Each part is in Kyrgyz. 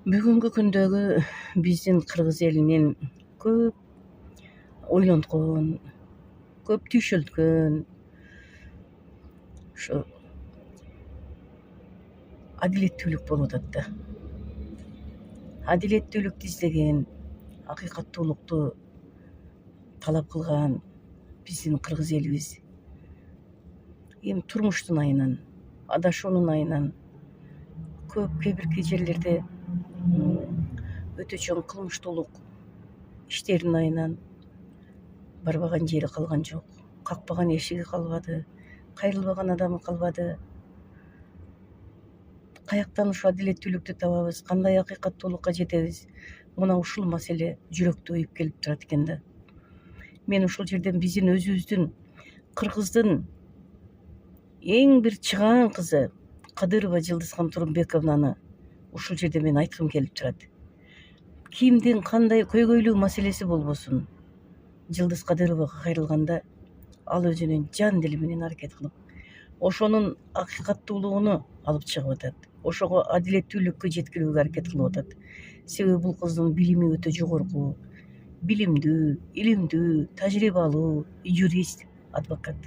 Бүгүнкү күндөгү биздин кыргыз элинин көп ойлонткон, көп түйшөлткөн ушу адилеттүүлүк болуп атат да. Адилеттүүлүктү издеген, акыйкаттуулукту талап кылган биздин кыргыз элибиз эми турмуштун айынан, адашуунун айынан көп кээ бирки жерлерде өтө чоң кылмыштуулук иштеринин айынан барбаган жери калган жок, какпаган эшиги калбады, кайрылбаган адамы калбады. Каяктан ушу адилеттүүлүктү табабыз, кандай акыйкаттуулукка жетебиз? Мына ушул маселе жүрөктү ыйып келип турат экен да. Мен ушул жерден биздин өзүбүздүн кыргыздын эң бир чыгаан кызы Кадырова Жылдызхан Турумбековнаны ушул жерде мен айткым келип турат. Кимдин кандай көйгөйлүү маселеси болбосун, Жылдыз Кадыровага кайрылганда ал өзүнүн жан дили менен аракет кылып, ошонун акыйкаттуулугуну алып чыгып атат. Ошого адилеттүүлүккө жеткирүүгө аракет кылып атат. Себеби бул кыздын билими өтө жогорку, билимдүү, илимдүү, тажрыйбалуу юрист, адвокат.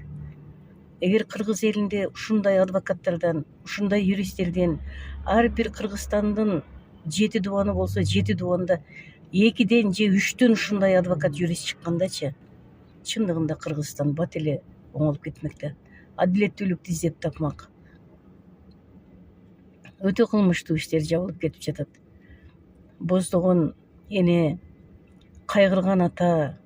Эгер кыргыз элинде ушундай адвокаттардан, ушундай юристтерден ар бир Кыргызстандын 7 дубаны болсо 7 дубанда 2ден же 3төн ушундай адвокат юрист чыккандачы, чындыгында Кыргызстан бат эле оңолуп кетмек да. Адилеттүүлүктү издеп тапмак. Өтө кылмыштуу иштер жабылып кетип жатат. Боздогон эне, кайгырган ата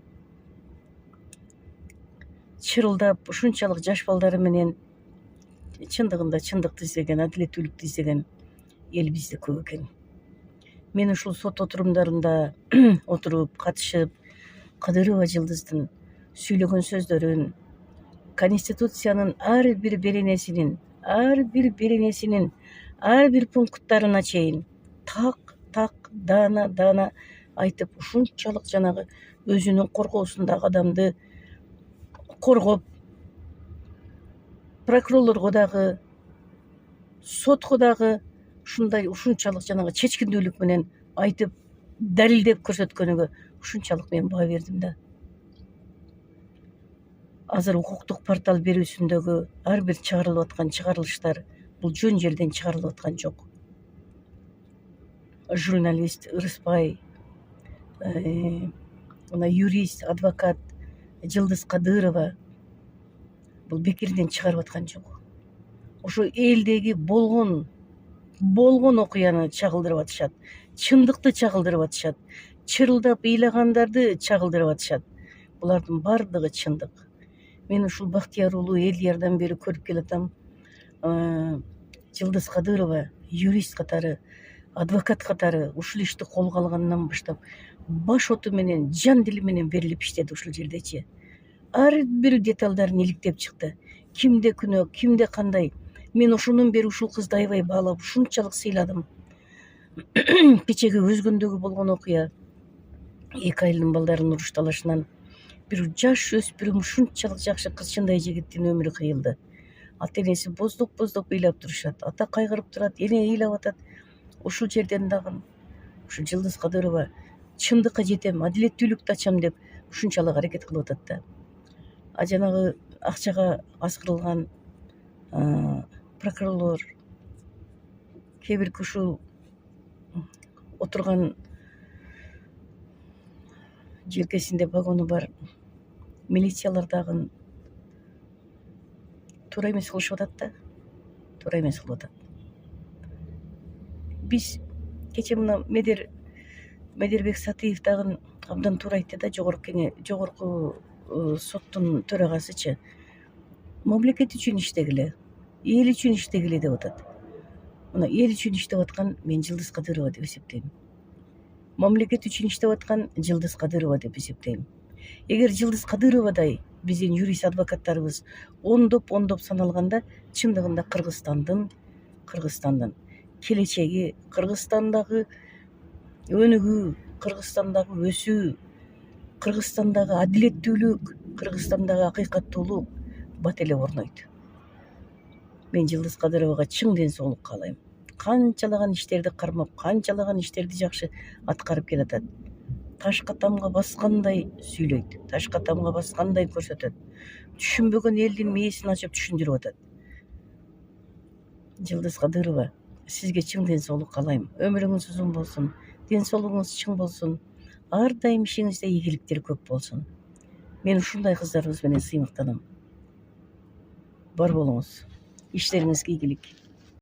чырылдап ушунчалык жаш балдары менен чындыгында чындыкты издеген, адилеттүүлүктү издеген эл бизде көп экен. Мен ушул сот отурумдарында отуруп, катышып, Кадырова Жылдыздын сүйлөгөн сөздөрүн, Конституциянын ар бир беренесинин, ар бир пункттарына чейин так даана айтып, ушунчалык жанагы өзүнүн коркоосундагы адамды коргоп, прокурорлорго дагы, сотко дагы ушунчалык жанагы чечкиндүүлүк менен айтып, далилдеп көрсөткөнүгө ушунчалык мен баа бердим да. Азыр укуктук портал берүүсүндөгү ар бир чыгарылып аткан чыгарылыштар бул жөн жерден чыгарылып аткан жок. Журналист Ырыспай, мына юрист, адвокат Жылдыз Кадырова бул бекерден чыгарып аткан жок. Ошо элдеги болгон окуяны чагылдырып атышат, чындыкты чагылдырып атышат, чырылдап ыйлагандарды чагылдырып атышат. Булардын баардыгы чындык. Мен ушул Бактияр уулу Элдиярдан бери көрүп келатам. Жылдыз Кадырова юрист катары, адвокат катары ушул ишти колго алгандан баштап баш оту менен, жан дили менен берилип иштеди ушул жердечи. Ар бир деталдарын иликтеп чыкты. Кимде күнөө, кимде кандай. Мен ошондон бери ушул кызды аябай баалап, ушунчалык сыйладым. Кечеги Өзгөндөгү болгон окуя, 2 айылдын балдарынын уруш талашынан бир жаш өспүрүм ушунчалык жакшы кыз, чындай жигиттин өмүрү кыйылды. Ата энеси боздоп ыйлап турушат, ата кайгырып турат, эне ыйлап атат. Ушул жерден дагы ушу Жылдыз Кадырова чындыкка жетем, адилеттүүлүктү ачам деп ушунчалык аракет кылып атат да. А жанагы акчага аскырылган прокурорлор, кээ бирки ушул отурган желкесинде погону бар милициялар дагы туура эмес кылышып атат да. Туура эмес кылып атат. Биз кечээ мына Медербек Сатыев дагы абдан туура айтты да, жогорку соттун төрагасычы. Мамлекет үчүн иштегиле, эл үчүн иштегиле деп атат. Мына эл үчүн иштеп аткан мен Жылдыз Кадырова деп эсептейм. Мамлекет үчүн иштеп аткан Жылдыз Кадырова деп эсептейм. Эгер Жылдыз Кадыровадай биздин юрист адвокаттарыбыз ондоп саналганда, чындыгында Кыргызстандын келечеги, Кыргызстандагы өнүгүү, Кыргызстандагы өсүү, Кыргызстандагы адилеттүүлүк, Кыргызстандагы акыйкаттуулук бат эле орнойт. Мен Жылдыз Кадыровага чың ден соолук каалайм. канчалаган иштерди кармап, канчалаган иштерди жакшы аткарып келатат. Ташка тамга баскандай сүйлөйт, ташка тамга баскандай көрсөтөт. Түшүнбөгөн элдин мээсин ачып түшүндүрүп атат. Жылдыз Кадырова, сизге чың ден соолук каалайм. Өмүрүңүз узун болсун, ден соолугуңуз чың болсун, ар дайым ишиңизде ийгиликтер көп болсун. Мен ушундай кыздарыбыз менен сыймыктанам. Бар болуңуз. Иштериңизге ийгилик.